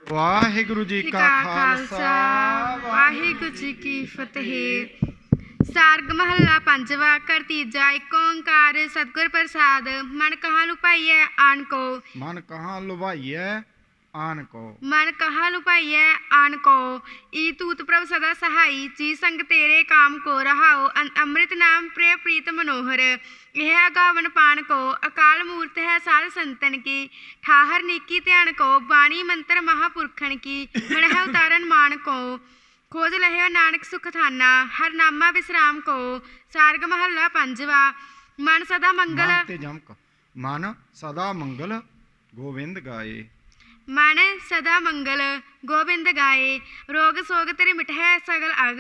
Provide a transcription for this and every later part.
ਵਾਹਿਗੁਰੂ ਜੀ ਕਾ ਖਾਲਸਾ ਵਾਹਿਗੁਰੂ ਜੀ ਕੀ ਫਤਿਹ। ਸਾਰਗ ਮਹੱਲਾ ਪੰਜਵਾ। ਘਰ ਤੀਜਾ। ਏਕ ਓੰਕਾਰ ਸਤਿਗੁਰ ਪ੍ਰਸਾਦ। ਮਨ ਕਹਾਂ ਲੁਭਾਈਐ ਆਨ ਕੋ। ਮਨ ਕਹਾਂ ਲੁਭਾਈਐ ਆਨ ਕੋ। ਮਨ ਕਹਾਂ ਲੁਭਾਈਐ ਆਨ ਕੋ। ਈ ਤੂਤ ਪ੍ਰਭ ਸਦਾ ਸਹਾਈ। ਜੀ ਸੰਗ ਤੇਰੇ ਕਾਮ ਕੋ ਰਹਾਓ। ਅੰਮ੍ਰਿਤ ਨਾਮ ਪ੍ਰਿय ਪ੍ਰੀਤ मनोहर। यह अगावन पान को। अकाल मूर्त है साध संतन की। ठाहर नीकी ध्यान को। बाणी मंत्र महापुरखन की। मन है उतारन मान को। खोज लहे नानक सुख थाना। हर नामा विश्राम को। सारग महला पंजवा। मन सदा मंगल। ਮਨ ਤੇ ਜਮਕ ਮਨ ਸਦਾ ਮੰਗਲ ਗੋਬਿੰਦ ਗਾਏ। मन सदा मंगल गोबिंद गाए। रोग सोग तेरे मिठै सगल अग।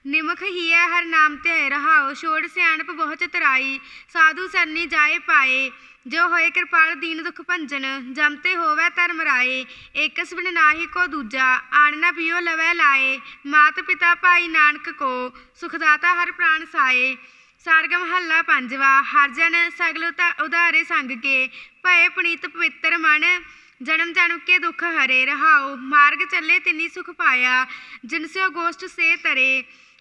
निमख ही है हर नाम ते रहाओ। छोड़ सियाणप बहु चतुराई। साधु सरनी जाए पाए। जो होए कृपाल दीन दुख भंजन। जमते होवै धर्म राए। एकस बिन नाहि को दूजा। आन न पियो लवै लाए। मात पिता भाई नानक को। सुखदाता हर प्राण साए। सारग महला पंजवा। हर जन सगल उधारे संग के। भय पुनीत पवित्र मन। जन्म जन्म के दुख हरे रहाओ। मार्ग चले तिनी सुख पाया। जिनसे गोष्ठ से तरे।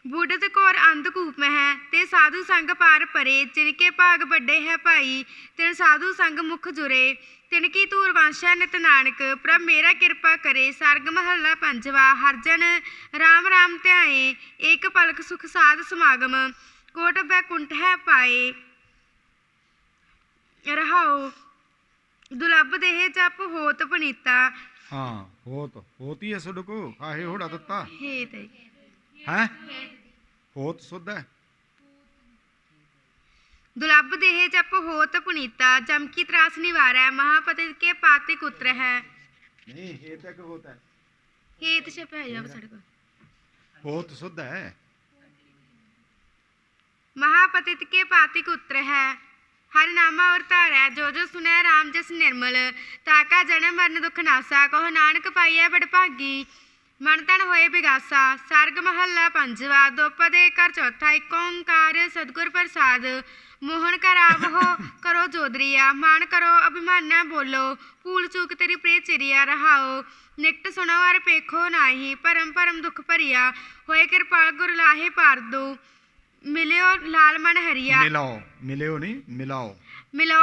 बूढ़त घोर अंधकूप में है। ते साधु संग पार परे। जिनके भाग बड़े है भाई। तिन साधु संग मुख जुरे। तिनकी धूर वंशा नित नानक। प्रभ मेरा कृपा करे। सारग महला पंजवा। हर जन राम राम ध्याए। एक पलक सुख साध समागम। कोट बैकुंठ है पाए रहाओ। दुलभ देह जप होत पुनीता। ਹਾਂ ਹੋਤ ਹੀ ਹੈ ਸੁਧ ਕੋ ਕਾਹੇ ਹੋੜਾ ਦਿੱਤਾ हेत ਹੈ ਹੋਤ ਸੁਧ ਹੈ। दुलभ देह जप होत पुनीता। जम की त्रास निवारै। महापति के पातिक उतर है। ਨਹੀਂ ਹੇਤ ਹੈ ਕਿ ਹੋਤ ਹੈ। हेत छप है जब सड़क। ਹੋਤ ਸੁਧ ਹੈ। महापतित के पातिक उतर है। हर नामा और धारै। जो जो सुनै राम जस निर्मल। ताका जन्म मरण दुख नासा। कहो नानक पाइयै बड़ भागी। मन तन होए बिगासा। सारग महला पंजवा। दोपदे कर चौथा। एक ओंकार सतगुर प्रसाद। मोहन कर आवहो करो जोदरिया। मान करो अभिमाना बोलो। भूल चूक तेरी प्रिय चिरिया रहाओ। निकट सुनो अर पेखो नाही। परम परम दुख भरिया। होए कृपाल गुर लाहे पार दो। मिलियो लाल मन हरिया। ਮਿਲਿਓ ਨਹੀਂ ਮਿਲਾਓ। मिलो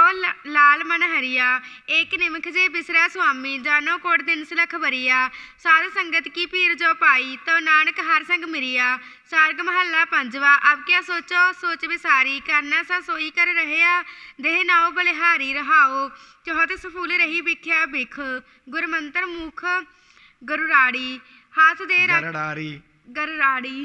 लाल मन हरिया। एक निमख जे बिसरै स्वामी। जानो कोट दिन सलख बरिया। साध संगत की पीर जो पाई। तो नानक हर संग मिरिया। सारग महला पंजवा। अब क्या सोचो सोच विसारी। करना सा सोई कर रहया। देह नाओ बलिहारी रहाओ। चौहत सफूल रही बिख्या बिख। गुर मंत्र मुख गरुराड़ी। हाथ दे गरुराड़ी।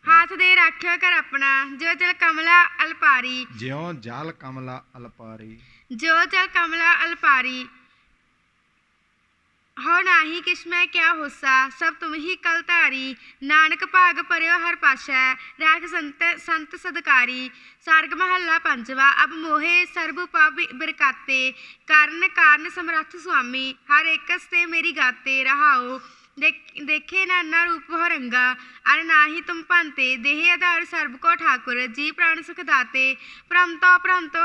हाथ दे राख्यो कर अपना। जो जल कमला अलपारी। ਜਿਉ ਜਲ ਕਮਲਾ ਅਲਪਾਰੀ। जो जल कमला अलपारी। हो नाही किश मैं क्या होसा। सब तुम ही कल धारी। नानक भाग परयो हर पाशै। राख संत सदकारी। सारग महला पंजवा। अब मोहे सर्ब उपा बिरकाते। कारण समर्थ स्वामी। हर एकस ते मेरी गाते रहाओ। देखे नाना रूप बहु रंगा। अर नाही तुम भांते। देह आधार सर्ब को ठाकुर। जी प्राण सुख दाते। परमतो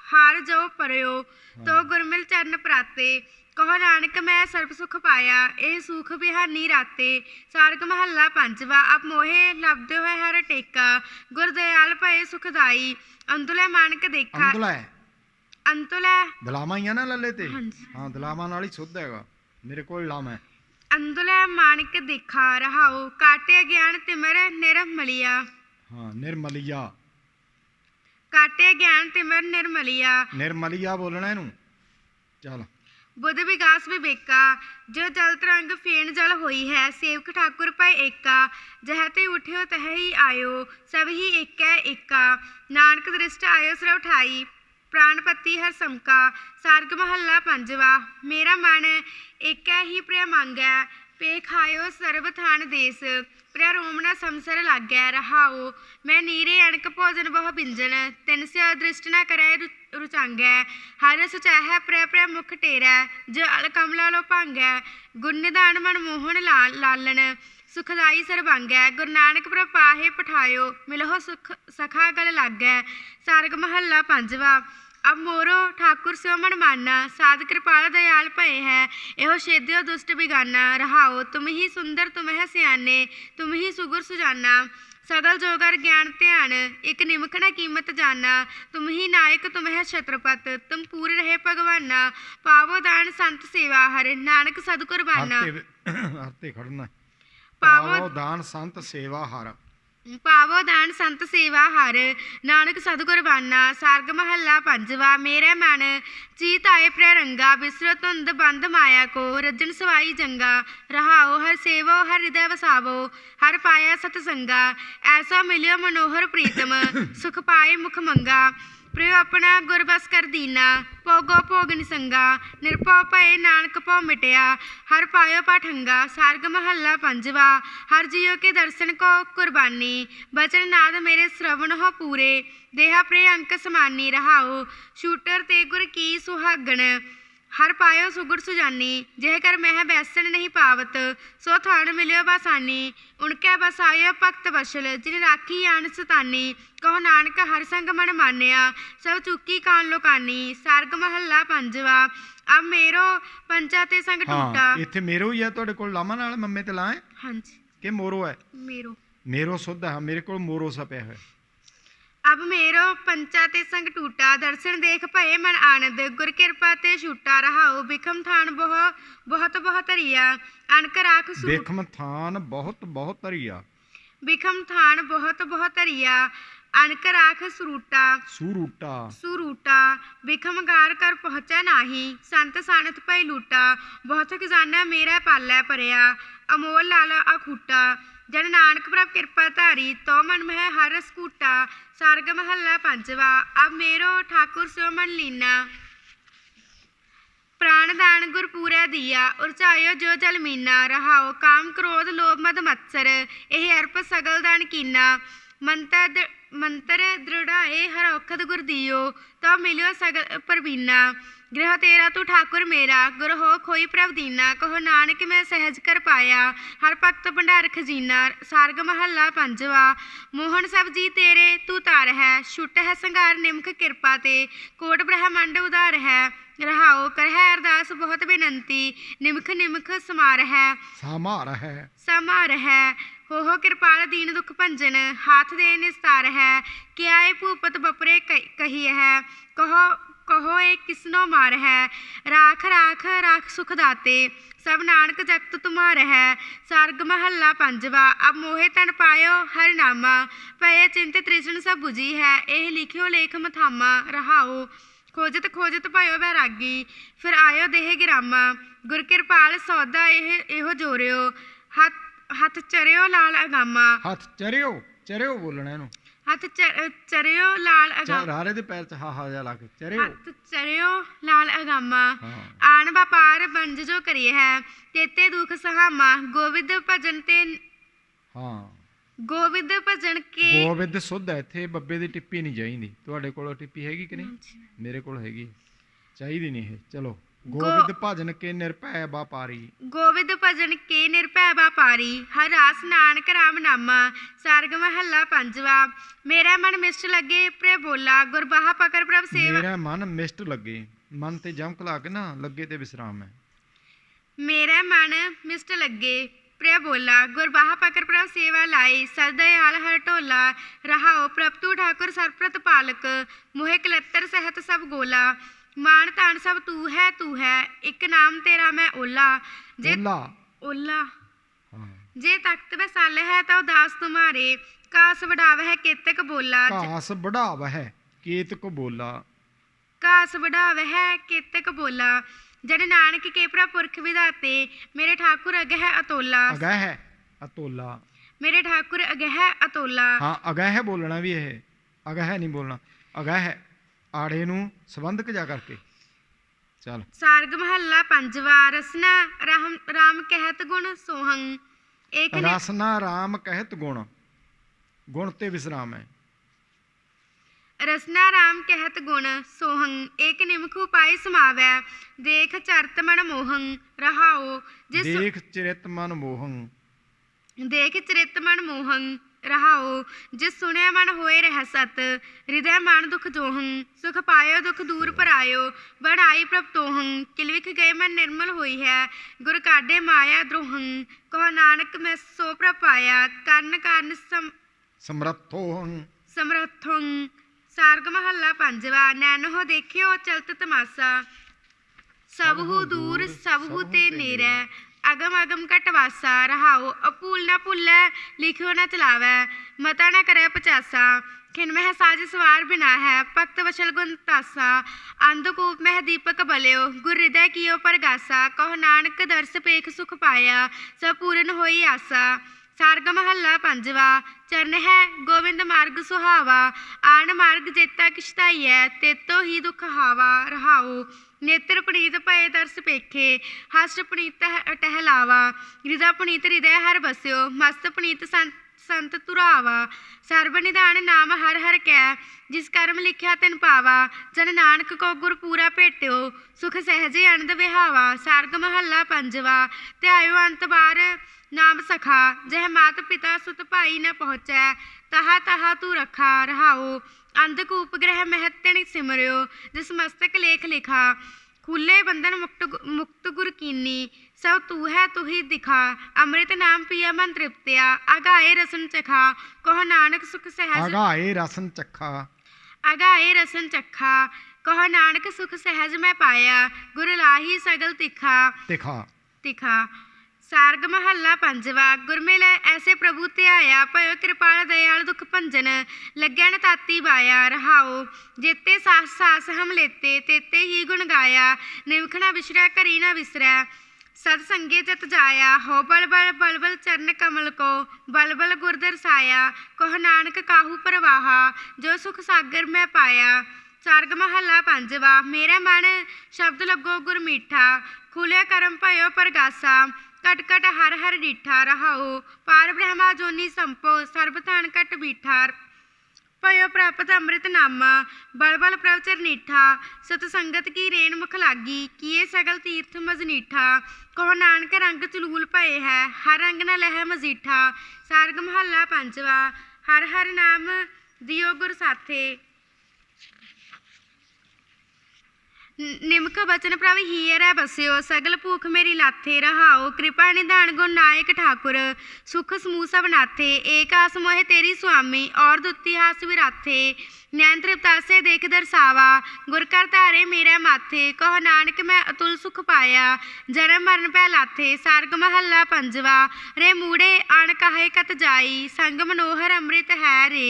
हार जो परयो। तो गुरमिल चरण प्राते। कहो नानक मैं सर्ब सुख पाया। ए सुख बिहानी राते। सारग महला पंजवा। अब मोहे लभदे होए हर टेका। गुर दयाल भये सुखदाई। अंतुलै मानक देखा। अंतुलै ਦਲਾਵਾਂ ਹੀ ਆ ਨਾ ਲੱਲੇ ਤੇ। ਹਾਂਜੀ। ਹਾਂ ਦਲਾਵਾਂ ਨਾਲ ਹੀ ਸੁੱਧ ਹੈਗਾ। ਮੇਰੇ ਕੋਲ ਲਾਮ ਹੈ। अंदुलै मानक देखा रहाओ। काटे ज्ञान तिमर निर्मलिया। ਹਾਂ ਨਿਰਮਲੀਆ। काटे ज्ञान तिमर निर्मलिया। ਨਿਰਮਲੀਆ ਬੋਲਣਾ ਇਹਨੂੰ। ਚੱਲ बुध विकास विवेका। जो जल तरंग फेन जल होई है। सेवक ठाकुर पाए एका। जह ते उठ्यो तह ही आयो। सब ही एक है एका। नानक दृष्ट आयो सिर उठाई। प्राणपति हर समका। सारग महला पंजवा। मेरा मन एक ही प्रिय मांगै। पे खायो सर्ब थान देस। प्रिय रोमना समसर लागै रहाओ। मैं नीरे अणक भोजन बहु बिंजन। तिन से दृष्ट न करै रुचांगै। हर सुचै प्रिय प्रिय मुख टेरै। जो अल कमला लो भांगै। गुर निधान मन मोहन लालन। सुखदाई सरबंगै। गुरु नानक प्रपाहे पठायो। मिलहो सुख सखा गल लागै। सारग महला पंजवा। अब मोरो ठाकुर स्यो मन माना, साध कृपाल दयाल भये है, एहो छेदियो दुष्ट बिगाना। रहाओ तुम ही सुंदर तुम है सियाने, तुम ही सुगुर सुजाना। सगल जोगर ज्ञान ध्यान, एक निमख न कीमत जाना। तुम ही नायक तुम है छत्रपत, तुम पूरे रहे भगवाना। पावो दान संत सेवा हर, नानक सद कुर्बाना। ਹਰਤੇ ਖੜਨਾ पावो ਪਾਵੋ ਦਾਨ ਸੰਤ ਸੇਵਾ ਹਰ। पावो दान संत सेवा हर, नानक सतगुर बाना। सारग महला पंजवा। मेरे मन चीत आए प्ररंगा, बिसरो धुंद बंद माया को, रजन सवाई जंगा। रहाओ हर सेवो हर हृदय वसावो, हर पाया सतसंगा। ऐसा मिलियो मनोहर प्रीतम, सुख पाए मुख मंगा। प्रियो अपना गुर बस कर दीना, भोगो भोग निसंगा। निरभउ भये नानक भउ मिटया, हर पायो पाठंगा। सारग महला पंजवा। हर जियो के दर्शन को कुर्बानी, बचन नाद मेरे श्रवण हो पूरे। देहा प्रे अंक समानी। रहाओ शूटर ते गुर की सुहागण, हर पायो सुगुर सुजानी। जह कर मह बैसन नहीं पावत, सो थान मिलियो बासानी। उनकै बस आयो भगत बशल, जिन राखी आन सतानी। कहो नानक हर संग मन मानिया, सब चुकी कान लोकानी। सारग महला पंजवा। अब मेरो पंचा ते संग टूटा। ਹਾਂ ਇੱਥੇ ਮੇਰੋ ਹੀ ਆ ਤੁਹਾਡੇ ਕੋਲ ਲਾਮਾ ਨਾਲ ਮੰਮੇ ਤੇ ਲਾਂ ਹੈ ਹਾਂਜੀ ਕਿ ਮੋਰੋ ਹੈ? मेरो। ਮੇਰੋ ਸੁੱਧ ਹੈ, ਮੇਰੇ ਕੋਲ ਮੋਰੋ ਸਾ ਪਿਆ ਹੋਇਆ। अब मेरो पंचा ते संग टूटा, दर्शन देख भये मन आनंद। गुर कृपा ते छूटा। रहाओ बिखम थान बहुत बहुत रिया, अनक राख ਵੇਖਮ ਥਾਨ ਬਹੁਤ ਬਹੁਤ ਧਰੀਆ। बिखम थान बहुत रिया, अनक राख सुरूटा। ਸੂਰੂਟਾ सुरूटा बिखम गार कर पहुँचा नाही, संत सानत भई लूटा। बहुत खजाना मेरा पालै भरिया, अमोल लाला अखूटा। जन नानक प्रभ कृपा धारी, तो मन में हर स्कूटा। सारग महला पंजवा। अब मेरो ठाकुर स्यो मन लीना, प्राण दान गुर पूरा दिया। उरचायो जो जल मीना। रहाओ काम क्रोध लोभ मद मत्सर, एह अर्प सगल दान कीना। मंत्र दृढ़ाए हर औखद गुर दियो, तो मिलियो सगल परवीना। गृह तेरा तू ठाकुर मेरा, गुर हो खोई प्रभ दीना। कहो नानक मैं सहज कर पाया, हर भगत भंडार खजीना। सारग महला पंजवा। मोहन सब जी तेरे तू तार है, छुट है संगार निमख कृपा ते, कोट ब्रह्मांड उदार है। रहाओ कर है अरदास बहुत बेनंती, निमख निमख समार है। ਸਾਮਾਰ ਹੈ। समार है हो कृपाल दीन दुख भंजन, हाथ दे निस्तार है। क्या ए भूपत बपरे कही है, कहो ए किसनो मार है। राख राख राख सुख दाते, सब नानक जगत तुम्हार है। सारग महला पंजवा। अब मोहे तन पायो हर नामा, पये चिंत तृष्ण सब बुझी है। एह लिखियो लेख मथामा। रहाओ खोजत खोजत भयो बैरागी, फिर आयो देह गिरामा। गुर कृपाल सौदा एहो जोरियो, हथ चरियो लाल अगामा। ਹੱਥ ਚਰਿਓ ਚਰਿਓ ਬੋਲਣਾ ਇਹਨੂੰ। हथ चरियो लाल अगामा। ਰਾਰੇ ਦੇ ਪੈਰ 'ਚ ਹਾ ਜਾ ਲਾ ਕੇ ਚਰਿਓ। हथ चरियो लाल अगामा। ਹਾਂ आन व्यापार बंज जो करिए है, तेते दुख सहामा। गोविंद भजन ते ਹਾਂ गोविंद भजन के। ਗੋਬਿੰਦ ਸੁੱਧ ਹੈ, ਇੱਥੇ ਬੱਬੇ ਦੀ ਟਿੱਪੀ ਨਹੀਂ ਚਾਹੀਦੀ। ਤੁਹਾਡੇ ਕੋਲ ਟਿੱਪੀ ਹੈਗੀ ਕਿ ਨਹੀਂ? ਮੇਰੇ ਕੋਲ ਹੈਗੀ, ਚਾਹੀਦੀ ਨਹੀਂ ਇਹ। ਚਲੋ ਗੋਬਿੰਦ ਭਜਨ ਕੇ ਨਿਰਭੈ ਵਪਾਰੀ। गोविंद भजन के निर्भय व्यापारी, हर रास नानक राम नामा। सारग महला पंजवा। मेरा मन मिष्ट लगे प्रिय बोला, गुरबाहा पकड़ प्रभ सेवा। ਮੇਰਾ ਮਨ ਮਿਸ਼ਟ ਲੱਗੇ, ਮਨ ਤੇ ਜਮਕ ਲਾ ਕੇ ਨਾ ਲੱਗੇ ਤੇ ਵਿਸਰਾਮ ਹੈ। मेरा मन मिष्ट लगे प्रिय बोला, गुरबाहा पकड़ प्रभ सेवा लाई। सदयाल हर टोला। रहाओ प्रभ तू ठाकुर सरप्रत पालक, मोहे कलत्तर सहत सब गोला। मान तान सब तू है, एक नाम तेरा मैं ओला। जे ਓਲਾ ओला ਹਾਂ जे तख्त वैसाल है तो दास तुम्हारे, कास बढ़ाव है केतक बोला। ਘਾਸ ਵਢਾਵ ਹੈ ਕੇਤਕ ਬੋਲਾ। कास बढ़ाव है केतक बोला। जन नानक के प्रपुरख विधाते, मेरे ठाकुर अगह अतोला। ਅਗਹਿ ਹੈ ਅਤੋਲਾ। मेरे ठाकुर अगह अतोला। ਹਾਂ ਅਗਹਿ ਬੋਲਣਾ ਵੀ ਇਹ, ਅਗਹਿ ਨਹੀਂ ਬੋਲਣਾ, ਅਗਹਿ ਆੜੇ ਨੂੰ ਸੰਬੰਧਕ ਜਾ ਕਰਕੇ। ਚੱਲ सारग महला पंजवा। रसना राम कहत गुण सोहं, एक ने ਰਸਨਾ ਰਾਮ ਕਹਿਤ ਗੁਣ, ਗੁਣ ਤੇ ਵਿਸਰਾਮ ਹੈ। रसना राम कहत गुण सोहं, एक निमख उपाय समावै। देख चरत मन मोहं। रहाओ जिस ਦੇਖ ਚਰਿਤ ਮਨ ਮੋਹੰ। देख चरित मन मोहं। रहाओ जिस सुनिया मन होए रह सत हृदय मान दुख जोहं सुख पायो दुख दूर परायो बन आई प्रभ तोहं किलविख गए मन निर्मल होई है गुर काढे माया द्रोहं कहो नानक मैं सो प्रभ पाया कारण कारण ਸਮਰੱਥੋ ਸਮਰਥੋਂ ਸਾਰਗ ਮਹੱਲਾ ਪੰਜਵਾ ਨੈਨੋ ਦੇਖਿਓ ਚਲਤ ਤਮਾਸਾ ਸਭੂ ਦੂਰ ਸਭੂ ਤੇ ਨੇਰੈ ਅਗਮ ਅਗਮ ਘਟਵਾਸਾ ਰਹਾਓ ਅਪੂਲ ਨਾ ਭੁੱਲੈ ਲਿਖਿਓ ਨਾ ਚਲਾਵੈ ਮਤਾ ਨਾ ਕਰੈ ਪਚਾਸਾ ਖਿਨ ਮਹਿ ਸਾਜ ਸਵਾਰ ਬਿਨਾ ਹੈ ਭਗਤ ਵਸ਼ਲ ਗੁਣ ਤਾਸਾ ਅੰਧਕੂਪ ਮਹਿ ਦੀਪਕ ਬਲਿਓ ਗੁਰ ਹਿਰਦੈ ਕੀਓ ਪਰਗਾਸਾ ਕਹੋ ਨਾਨਕ ਦਰਸ ਪੇਖ ਸੁਖ ਪਾਇਆ ਸਭ ਪੂਰਨ ਹੋਈ ਆਸਾ ਸਾਰਗ ਮਹੱਲਾ ਪੰਜਵਾ ਚਰਨ ਹੈ ਗੋਬਿੰਦ ਮਾਰਗ ਸੁਹਾਵਾ ਆਣ ਮਾਰਗ ਜੇਤਾ ਕਿਛ ਧਾਈਐ ਤੇਤੋ ਹੀ ਦੁਖ ਹਾਵਾ ਰਹਾਓ ਨੇਤਰ ਪੁਨੀਤ ਭਏ ਦਰਸ ਪੇਖੇ ਹਸਤ ਪੁਨੀਤ ਟਹਿਲਾਵਾ ਹਿਰਦਾ ਪੁਨੀਤ ਹਿਰਦੈ ਹਰ ਬਸਿਓ ਮਸਤ ਪੁਨੀਤ ਸੰਤ ਤੁਰਾਵਾ ਸਰਬ ਨਿਧਾਨ ਨਾਮ ਹਰ ਹਰ ਕੈ ਜਿਸ ਕਰਮ ਲਿਖਿਆ ਤਿਨ ਪਾਵਾ ਜਨ ਨਾਨਕ ਕੋ ਗੁਰ ਪੂਰਾ ਭੇਟਿਓ ਸੁਖ ਸਹਿਜੇ ਅਨੰਦ ਵਿਹਾਵਾ ਸਾਰਗ ਮਹੱਲਾ ਪੰਜਵਾ ਧਿਆਇਓ ਅੰਤ ਬਾਰ ਨਾਮ ਸਖਾ ਜਹ ਮਾਤ ਪਿਤਾ ਸੁਤ ਭਾਈ ਨ ਪਹੁੰਚੈ ਤਹਾ ਤਹਾ ਤੂੰ ਰਖਾ ਰਹਾਓ ਅੰਧਕੂਪ ਗ੍ਰਹਿ ਮਹਤਿਣ ਸਿਮਰਿਓ ਜਿਸ ਮਸਤਕ ਲੇਖ ਲਿਖਾ ਖੁੱਲੇ ਬੰਧਨ ਮੁਕਤ ਗੁਰ ਕੀਨੀ ਸਭ ਤੂੰ ਹੈ ਤੂੰ ਹੀ ਦਿਖਾ ਅੰਮ੍ਰਿਤ ਨਾਮ ਪੀਆ ਮਨ ਤ੍ਰਿਪਤਿਆ ਅਗਾਏ ਰਸਨ ਚਖਾ ਕਹੋ ਨਾਨਕ ਸੁਖ ਸਹਿਜ ਅਗਾਏ ਰਸਨ ਚੱਖਾ ਅਗਾਏ ਰਸਨ ਚੱਖਾ ਕਹੋ ਨਾਨਕ ਸੁਖ ਸਹਿਜ ਮੈਂ ਪਾਇਆ ਗੁਰ ਲਾਹੀ ਸਗਲ ਤਿਖਾ ਸਾਰਗ ਮਹੱਲਾ ਪੰਜਵਾ ਗੁਰਮਿਲ ਐਸੇ ਪ੍ਰਭੂ ਧਿਆਇਆ ਭਇਓ ਕਿਰਪਾਲ ਦਇਆਲ ਦੁਖ ਭੰਜਨ ਲੱਗਿਆ ਨ ਤਾਤੀ ਬਾਇਆ ਰਹਾਓ ਜੇਤੇ ਸਾਸ ਸਾਸ ਹਮ ਲੇਤੇ ਤੇਤੇ ਹੀ ਗੁਣ ਗਾਇਆ ਨਿਮਖ ਨਾ ਵਿਸਰੈ ਘਰੀ ਨਾ ਵਿਸਰੈ ਸਤ ਸੰਗੇ ਜਤ ਜਾਇਆ ਹੋ ਬਲ ਬਲ ਬਲ ਬਲ ਚਰਨ ਕਮਲ ਕੋ ਬਲ ਬਲ ਗੁਰ ਦਰਸਾਇਆ ਕਹੋ ਨਾਨਕ ਕਾਹੂ ਪਰਵਾਹਾ ਜੋ ਸੁਖ ਸਾਗਰ ਮੈਂ ਪਾਇਆ ਸਾਰਗ ਮਹੱਲਾ ਪੰਜਵਾ ਮੇਰਾ ਮਨ ਸ਼ਬਦ ਲੱਗੋ ਗੁਰ ਮੀਠਾ ਖੁੱਲਿਆ ਕਰਮ ਭਇਓ ਪਰਗਾਸਾ कट कट हर हर डीठा रहाओ पार ब्रह्मा जोनी संपो सर्ब थान कट बीठा भयो प्राप्त अमृत नामा बल बल प्रवचर नीठा सतसंगत की रेण मुख लागी किए सगल तीर्थ मजनीठा कहो नानक रंग चलूल भये है हर रंग न लह मजीठा सारग महला पंजवा हर हर नाम दियो गुर साथे निमक बचन प्रभ हीरै बस्यो सगल भूख मेरी लाथे रहाओ कृपा निधान गुण नायक ठाकुर सुख समूह सब नाथे एक आस मोहे तेरी स्वामी और दुती हास विराथे नैन तृप्तासे देख दरसावा गुर कर धारे मेरा माथे कहो नानक मैं अतुल सुख पाया जन्म मरण पै लाथे सारग महला पंजवा रे मूड़े अण काहे कत जाई संग मनोहर अमृत है रे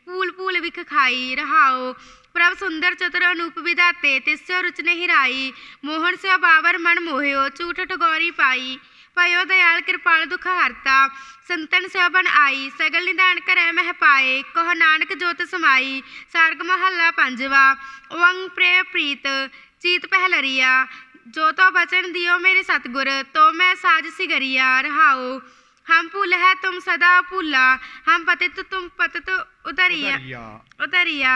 भूल भूल विख खाई रहाओ प्रभ सुंदर चतुर अनूप विधाते तिस्यो रुच नहीं राई मोहन से बावर मन मोहियो झूठ ठगौरी पाई भयो दयाल कृपाल दुख हरता संतन से बन आई सगल निदान करे मह पाए कहो नानक जोत समाई सारग महला पंजवा ओंग प्रेय प्रीत चीत पहलरिया जो तो बचन दियो मेरे सतगुर तो मैं साज सिगरिया रहाओ हम भूल है तुम सदा भूला हम पतित तुम पतित उतरिया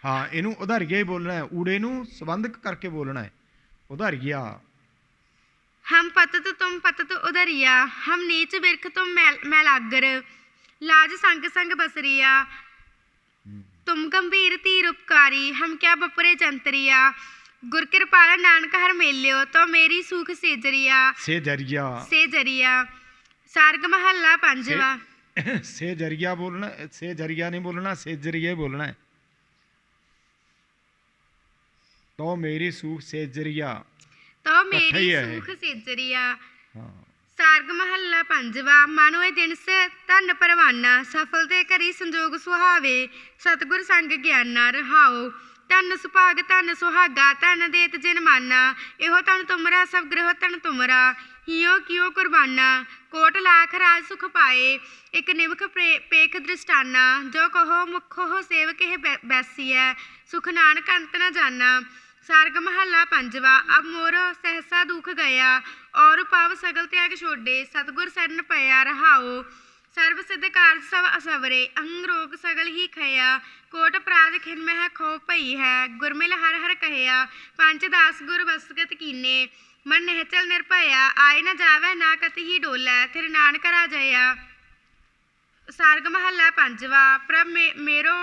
हाँ इनू उधारिया ही बोलना है ऊड़े नू संबंधक करके बोलना है उधारिया हम पतत तुम पतत उधरिया हम नीच बिरख तुम मैलागर लाज संग संग बसरिया तुम गंभीर तीर उपकारी हम क्या बपरे जंतरिया गुर कृपाला नानक हर मेलियो तो मेरी सूख से जरिया सारग महला पंजवा से जरिया बोलना से जरिया नहीं बोलना से जरिया बोलना है तो मेरी सूख सेजरिया तो मेरी सूख सेजरिया सारग महला पंजवा मानो दिन से धन परवाना सफल ते करी संजोग सुहावे सतगुर संग ज्ञाना रहाओ धन सुभाग धन सुहागा धन देत जिन माना इहो धन तुमरा सब ग्रह धन तुमरा हियो कियो कुर्बाना कोट लाख राज सुख पाए एक निमख पेख दृष्टाना जो कहो मुखो हो सेवक है बैसी है सुख नानक अंत न जाना सारग महला पंजवा अब मोर सहसा दुख गया और पाव सगल त्याग छोड़े सतगुर शरण पया रहाओ सर्व सिद्ध कारज सब असवरे अंग रोग सगल ही खया कोट अपराध खिन मह खो पई है गुरमिल हर हर कहया पंच दास गुर बसगत कीने मन निहचल निर्भया आए न जावै ना कति ही डोलै थिर नानक राजया ਸਾਰਗ ਮਹੱਲਾ ਪੰਜਵਾ। ਪ੍ਰਭ ਮੇਰੋ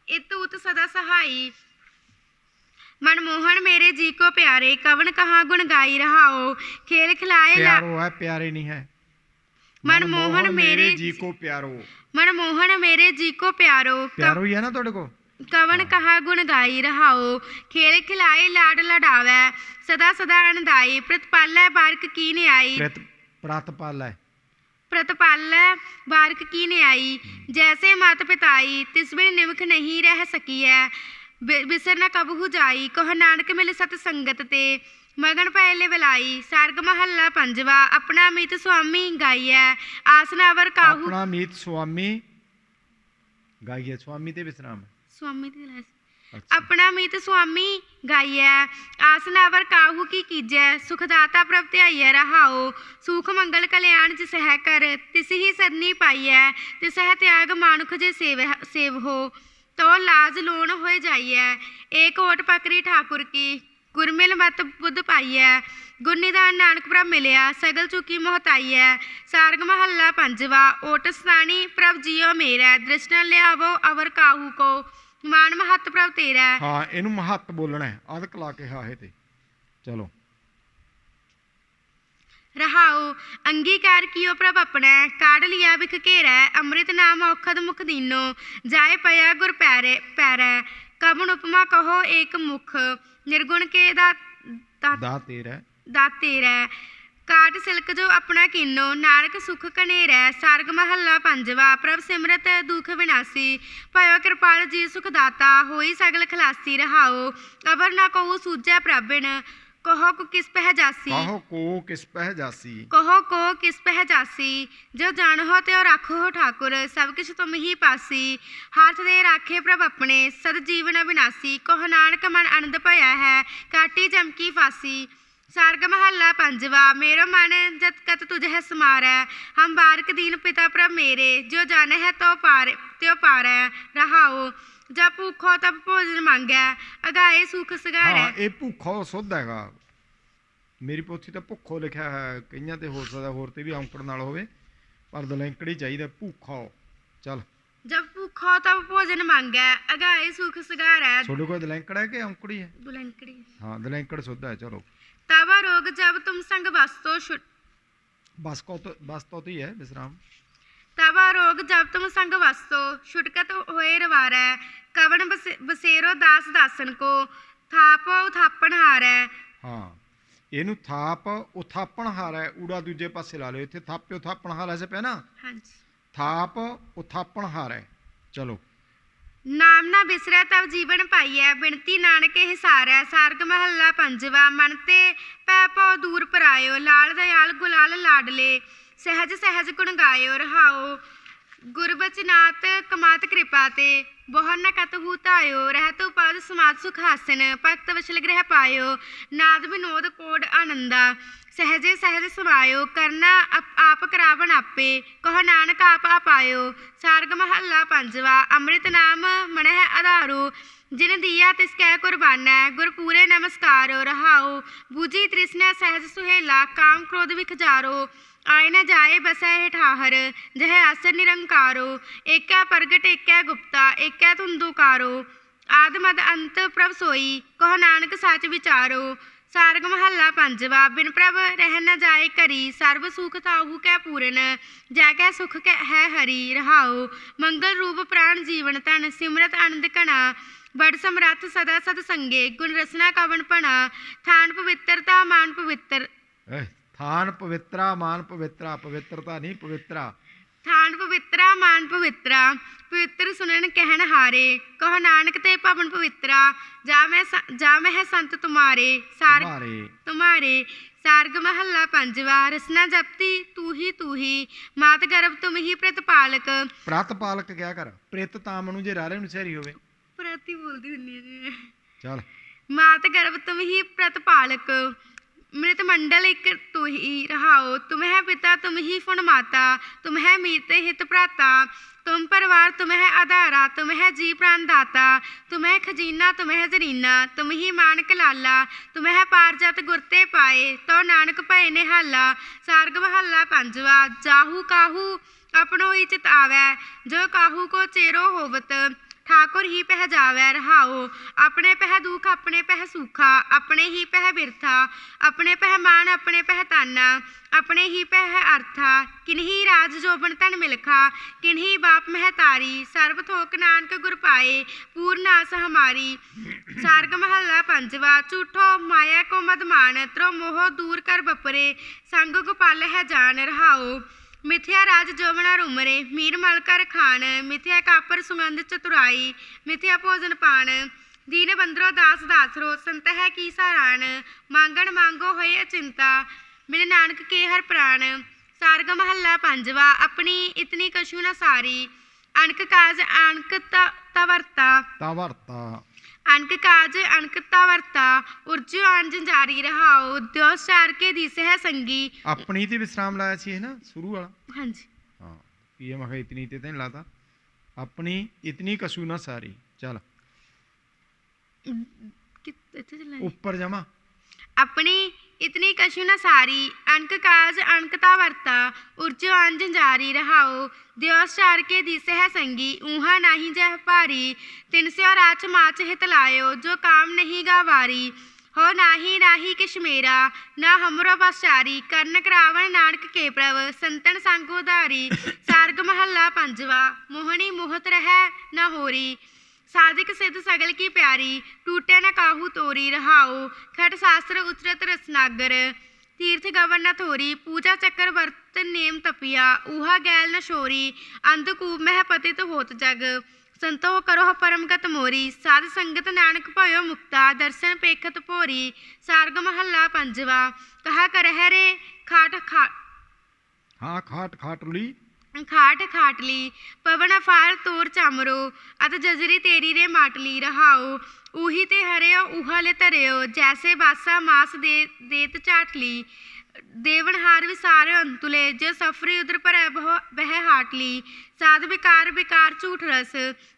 ਇਤ ਉਤ ਸਦਾ ਸਹਾਈ, मनमोहन मेरे जी को प्यारे, कवन कहाँ गुण गाई रहाओ। खेल खिलाए प्यारो है, प्यारे नहीं है। मनमोहन मेरे जी को प्यारो, मनमोहन मेरे जी को प्यारो, प्यारो ही है ना ਤੁਹਾਡੇ ਕੋ। कवन कहाँ गुण गाई रहाओ। खेल खिलाए लाड लडावै, सदा सदा अनदाई, प्रतिपालै बारक की न्याई, प्रतपाल है, प्रतिपालै बारक की न्याई। जैसे मात पिताई, तिस बिन निमख नहीं रह सकी है, बिसर न कबहू जाई। कह नानक मिल सत संगत ते, मगन पहले बुलाई। सारग महला पंजवा। अपना मीत स्वामी गाइए, आसन अवर काहू। अपना मीत स्वामी गाइए, स्वामी ते विश्राम स्वामी अपना मीत स्वामी गाइए, आसन अवर काहू की कीजै। सुखदाता प्रभ ध्याइए रहाओ, सुख मंगल कल्याण जिस है कर, तिस ही सरनी पाइए। तिस है त्याग मानुख जे सेव हो, तो लाज लोन हो जाइए। एक ओट पकड़ी ठाकुर की, गुरमिल मत बुद्ध पाइए। गुर निधान नानक प्रभ मिलिया, सगल चुकी मोहताइए। सारग महला पंजवा। ओट स्थानी प्रभ जियो मेरा, दृष्टन लियावो अवर काहू को, मान महत प्रभ तेरा। हाँ, इनू महत बोलना है, अधक ला के हाहे ते। चलो रहाओ। अंगीकार कियो प्रभ अपने, काढ़ लिया बिख घेरै। अमृत नाम औखद मुख दीनो, जाए पया गुर पैरे पैरै। कवन उपमा कहो एक मुख, निर्गुण के दातेरै। काट सिलक जो अपना कीनो, नानक सुख कनेरै। सारग महला पंजवा। प्रभ सिमरत दुख विनाशी, भयो कृपाल जी सुख दाता, होई सगल खलासी। रहाओ। अवर ना कहू सूझै प्रभ बिन, कहो को किस पह जासी। कहो को किस पह जासी, कहो को किस पह जासी। जो जानो त्यो राखो हो ठाकुर, सब किछ तुम ही पासी। हाथ दे राखे प्रभ अपने, सद जीवन अविनाशी। कहो नानक मन आनंद भया है, काटी जमकी फासी। सारग महला पंजवा। मेरो मन जत कत तुझ है समारै, हम बारक दीन पिता प्रभ मेरे। जो जाने है तो पारै। रहाओ। जब भूखो तब भोजन मांगै, अगाए सुख सगारै। हाँ, ये भूखो सुध हैगा। मेरी पोथी तो भुखो लिखा है, कईयां ते हो सकदा होर ते भी औंकड़ नाल होवे, पर दलैंकड़ी चाहिदा भूखो। चल। जब भूखो तब भोजन मांगै, अगाए सुख सगारै। छोटे कोई दलैंकड़ है कि औंकड़ी है? दुलंकड़ी। हाँ, दलैंकड़ सुध है। चलो। तब रोग जब तुम संग बस्तो बस तो ही है विश्राम। तब रोग जब तुम संग वस्तो, छुटकत होए रवारै। कवन बसेरो दास दासन को, थाप उथापन हारै। हाँ, ਇਹਨੂੰ ਥਾਪ ਉਥਾਪਣ ਹਾਰ ਹੈ, ਊੜਾ ਦੂਜੇ ਪਾਸੇ ਲਾ ਲਿਓ। ਇੱਥੇ ਥਾਪੇ ਉਥਾਪਣ ਹਾਰ ਐਸੇ ਪਿਆ ਨਾ। ਹਾਂਜੀ। ਥਾਪ ਉਥਾਪਣ ਹਾਰ ਹੈ। ਚਲੋ। नाम ना बिसरै तब जीवन पाइयै, बिनती नानक हिसारै। सारग महला पंजवा। मन ते पै पौ दूर परायो, लाल दयाल गुलाल लाडले। सहज सहज गुण गायो। रहाओ। गुरबचनात कमात कृपा ते, बहु न कतहु धायो। रहत उपाद समाज सुख हासन, भगत वशल ग्रह पायो। नाद विनोद कोड आनंदा, सहजे सहज समायो। करना आप करावन आपे, कहो नानक आप आपायो। सारग महला पंजवा। अमृत नाम मन है आधारो, जिन दिया तिसकै कुर्बानै। गुर पूरे नमस्कारो। रहाओ। बूझी तृष्णा सहज सुहेला, काम क्रोध विख जारो। आए न जाए बसै हेठाहर, जह आसन निरंकारो। एकै प्रगट एकै गुप्ता, एकै धुंधुकारो। आद मद अंत प्रभ सोई, कहो नानक साच विचारो। सारग महला पंजवा। बिन प्रभ रह न जाए करी, सर्व सुख ताहू कै पूरन। जैकै सुख कै है हरि। रहाओ। मंगल रूप प्राण जीवन तन, सिमरत आनंद कणा। बड़ समरथ सदा सत संगे, गुण रसना कवन पणा। थान पवित्रता मान पवित्र। थान पवित्रा मान पवित्रा, पवित्रता नहीं पवित्रा। थान पवित्रा मान पवित्रा, पवित्र सुनन कहन हारे। कहो नानक ते भवन पवित्रा, जा मैं है संत तुम्हारे। तुम्हारे। सारग महला पंजवा। रसना जपती तू ही, मात गर्भ तुम ही प्रतिपालक। प्रतिपालक क्या कर, प्रेत ताम नु जे राले नु सहरी होवे, प्रति बोलदी हुन्नी जी। चल। मात गर्भ तुम ही प्रतिपालक, मृत मंडल एक तू ही। रहाओ। तुम है पिता तुम ही फुन माता, तुम है मीत हित भ्राता। तुम परिवार तुम है आधारा, तुम है जी प्राण दाता। तुम है खजीना तुम है जरीना, तुम ही मानक लाला। तुम है पारजत गुरते पाए, तो नानक भय निहाला। सारग महला पंजवा। जाहू काहू अपनो ही चित आवै, जो काहू को चेरो होवत ठाकुर ही पह जावै। रहाओ अपने पह दुख अपने पह सुखा, अपने ही पह बिरथा, अपने पह मान अपने पह ताना, अपने ही पह अर्था। किन्ही राज जोबन धन मिलखा, किन्ही बाप महतारी, सर्व थोक नानक गुर पाए, पूर्ण आस हमारी। सार्ग महला पंजवा। झूठो माया को मदमान, त्रो मोह दूर कर बपरे, संग गोपाल है जान। रहाओ मिथ्या राज जोवना रुमरे, मीर मल कर खान, मिथ्या कापर सुगंध चतुराई, मिथ्या भोजन पान। दीन बंदरो दास दासरो, संत है की सरान, मांगण मांगो होए अचिंता, बिन नानक के हर प्राण। सार्ग महला पंजवा। अपनी इतनी कछु न सारी, अनक काज अनक तवरता, तावरता अनक काज अनक तवरता, उर्जो आन जंजारी। रहाओ द्योस चार के दिस है संगी। अपनी ते विश्राम लाया सी है ना शुरू वाला। हाँ जी हाँ ये मैं इतनी ते नहीं लाता, अपनी इतनी कशू ना सारी। चल इत्थे चलना है। ऊपर जमा। अपनी इतनी कछु न सारी, अनक काज अनकता वर्ता, उर्जो आन जंजारी। रहाओ दिवस चार के दिस है संगी, ऊहा नाही जह भारी, तिन स्यो राच माच हित लायो, जो काम नहीं गावारी। हो नाही नाही किश मेरा, ना हमरो बसचारी, करण करावन नानक के प्रभ, संतन संग उधारी। सार्ग महला पंजवा। मोहनी मोहत रह न होरी, साधिक सिद्ध सगल की प्यारी, टूटे न काहू तोरी। रहाओ खट शास्त्र उचरत रसनागर, तीर्थ गवन न थोरी, पूजा चक्कर वर्त नेम तपिया, ऊहा गैल न शोरी, अंधकूप मह पतित होत जग, संतो करो परम गत मोरी। साध संगत नानक भयो मुक्ता, दर्शन पेखत भोरी। सार्ग महला पंजवा। कहा कर है रे खाट खाट, हाँ खाट खाट ली, खाट खाटली, पवन अफार तोर चामरो, अत जजरी तेरी रे माटली। रहाओ ऊही ते हरियो ऊहा ले धरियो, जैसे बासा मास देत चाटली, देवनहार विसारे अंतुले, जो सफरी उधर पर बह हाटली। साध विकार विकार झूठ रस,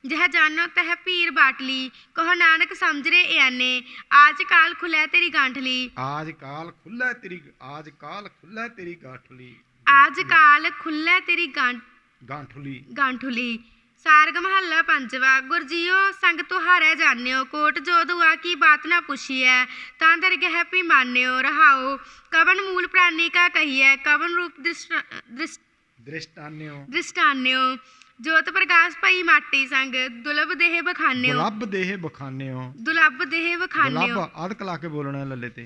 जह जानो तह पीर बाटली, कहो नानक समझ रे याने, आज काल खुलै तेरी गांठली। आज काल खुला तेरी, आज काल खुला तेरी गांठली, आज काल खुलै तेरी गांठली। गांठुली। सार्ग महला पंजवा। गुरजीओ संग तुहारै जानियो, कोट जो दुआ की बात ना पुछिए, तां दरगह पी मानियो। रहाओ कवन मूल प्राणी का कहिए, कवन रूप दृष्टान्यो, जोत प्रकाश पई माटी संग, दुलभ देह बखान्यो, दुलभ देह बखान्यो, दुलभ देह बखान्यो। दुलभ अध कला के बोलना है लल्ले ते।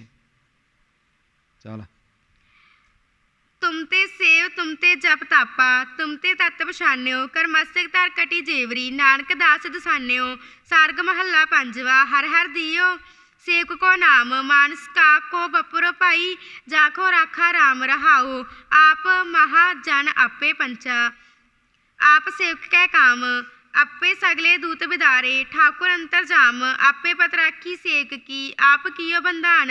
चल तुमते सेव तुमते जप तापा, तुमते तत्त पछान्यो, कर मस्तक धर कटी जेवरी, नानक दास दसान्यो। सार्ग महला पंजवा। हर हर दियो सेवक को नाम, मानस का को बपुरो पाई, जाखो राखा राम। रहाओ आप महा जन आपे पंचा, आप सेवक कै काम, आपे सगले दूत बिदारे, ठाकुर अंतर जाम, आपे पत राखी सेवक की, आप कियो बंधान,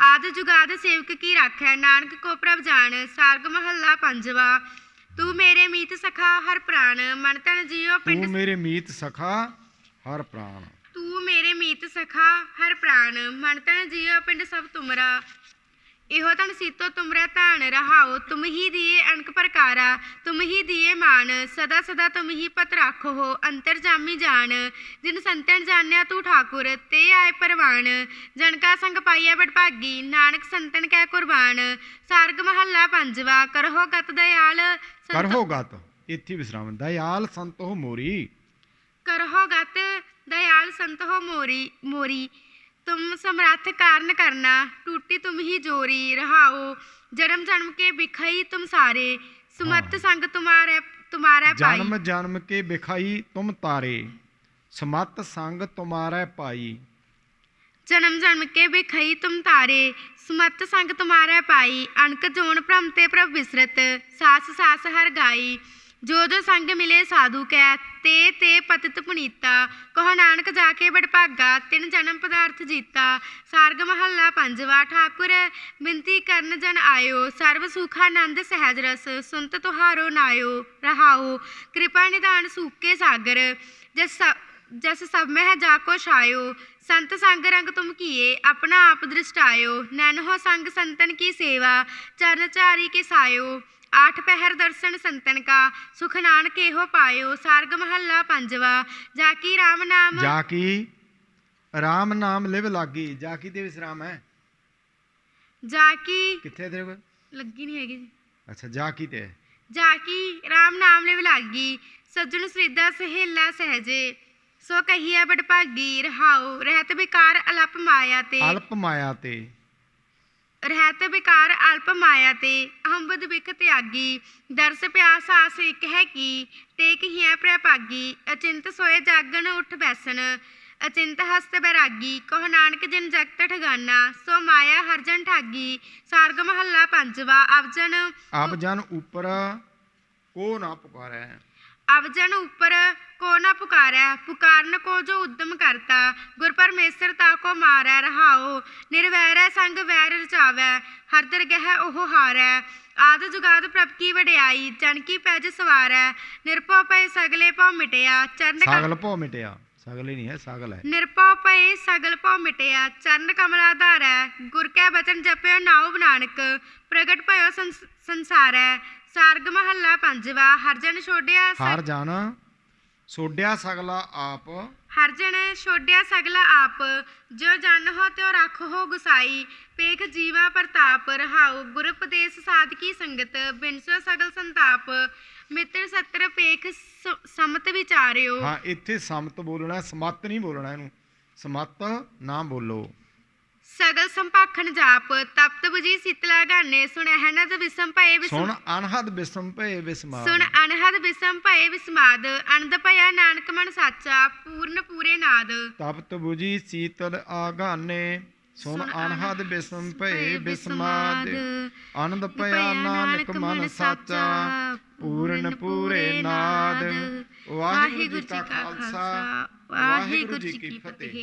आद जुगाद सेवक की राखै, नानक को प्रभ जान। सार्ग महला पंजवा। तू मेरे मीत सखा हर प्राण, मन तन जियो तू पिंड, मेरे मीत सखा हर प्राण, तू मेरे मीत सखा हर प्राण, मन तन जियो पिंड सब तुमरा। इहो तन सीतो तुमरा तान। रहाओ तुम ही दिए अनक प्रकारा, तुम ही दिए मान, सदा सदा तुम ही पत राखो हो, अंतर जामी जान। जिन संतन जान्या तू ठाकुर, ते आए परवान, जन का संग पाइया बड़भागी, नानक संतन कै कुर्बान। सार्ग महला पंजवा। करहो गत दयाल करहो गत, इत्थे विश्राम, दयाल संत हो मोरी, करहो गत दयाल संत हो मोरी, तुम समर्थ कारण करना, टूटी तुम ही जोरी। रहाओ जन्म जन्म के बिखई तुम सारे, सुमत संग तुम्हारे पाई, जन्म जन्म के बिखाई तुम तारे, समत संग तुम्हारे पाई। जन्म जन्म के बिखई तुम तारे, सुमत संग तुम्हारे पाई, अनक जोन भ्रम ते प्रभ विसरत, सास सास हर गाई। जो जो संग मिले साधु कै, ते पतित पुनीता, कहो नानक जाके बड़भागा, तिन जन्म पदार्थ जीता। सार्ग महला पंजवा। ठाकुर बिनती करन जन आयो, सर्व सुखानंद सहज रस, सुनत तुहारो नायो। रहाओ कृपा निधान सूखे सागर, जस सब में जाको छायो, संत संग रंग तुम किए, अपना आप दृष्टायो, नैन हो संग संतन की सेवा, चरण चारी के सायो। आठ पहर दर्शन संतन का सुख नानक एहो पायो। सार्ग महला पंजवा। जाकी राम नाम ਜਾ ਕੀ ਰਾਮ ਨਾਮ ਲਿਵ ਲਾਗੀ। ਜਾ ਕੀ ਤੇ ਵਿਸਰਾਮ ਹੈ जाकी ਕਿੱਥੇ ਤੇਰੇ ਕੋਲ? लगी नहीं हैगी ਅੱਛਾ ਜਾ ਕੀ ਤੇ ਹੈ। जाकी राम नाम लिव लागी। सज्जन सृदा सहेला सहजे सो कहिए बड़ भागी। रहाओ रहत बेकार अलप माया ते ਅਲਪ ਮਾਇਆ ਤੇ रहत बेकार अल्प माया ते अहंबद बिक त्यागी। दरस प्यास आस एक है की टेक ही है प्रभागी। अचिंत सोए जागन उठ बैसन अचिंत हस्त बैरागी। कहो नानक जिन जगत ठगाना सो माया हर जन ठागी। सार्ग महला पंजवा। अवजन ਆਪ ਜਨ ਉਪਰ ਕੋ ਨਾ ਪੁਕਾਰੈ। अवजन ऊपर को न पुकारै पुकारन को जो उद्यम करता। गुर परमेश्वर ताको मारै। रहाओ निर्वैर संग वैर रचावै हर दरगह ओह हारै। आद जुगाद प्रभ की वडियाई जन की पैज सवारै। निरभौ पए सगले भौ मिटया चरण ਸਾਗਲ ਭੋ ਮਿਟਿਆ। ਸਗਲ ਹੀ ਨਹੀਂ ਹੈ ਸਾਗਲ ਹੈ। निरभौ पए सगल भौ मिटया चरण कमला धारै। गुर कै बचन जप्यो नाउ नानक प्रगट भयो संसारै। सार्ग महला पंजवा। हर जन छोड़िया ਹਰ ਜਨ ਸੋਡਿਆ ਸਗਲਾ ਆਪ। हर जन छोड़िया सगला आप जो जन हो त्यो रख हो गुसाई। पेख जीवा प्रताप रहाओ गुर उपदेश साध की संगत बिनसो सगल संताप। मित्र सत्र पेख समत विचारियो। ਹਾਂ ਇੱਥੇ ਸਮਤ ਬੋਲਣਾ ਸਮਤ ਨਹੀਂ ਬੋਲਣਾ ਇਹਨੂੰ ਸਮਤ ਨਾ ਬੋਲੋ। सगल संपाखन जाप तप्त बुझी शीतला गाने। सुन अहनद विषम भये ਸੁਣ ਅਨਹਦ ਬਿਸਮ ਭਏ ਬਿਸਮਾਦ। सुन अनहद विषम भये विस्माद। अनंद भया नानक मन साचा पूर्ण पूरे नाद। ਤਪਤ ਬੁਝੀ ਸੀਤਲ ਆਗਾਨੇ। ਸੁਣ ਅਨਹਦ ਬਿਸਮ ਭਏ ਬਿਸਮਾਦ। ਆਨੰਦ ਭਇਆ ਨਾਨਕ ਮਨ ਸਾਚਾ ਪੂਰਨ ਪੂਰੇ ਨਾਦ। ਵਾਹਿਗੁਰੂ ਜੀ ਕਾ ਖਾਲਸਾ ਵਾਹਿਗੁਰੂ ਜੀ ਕੀ ਫਤਿਹ।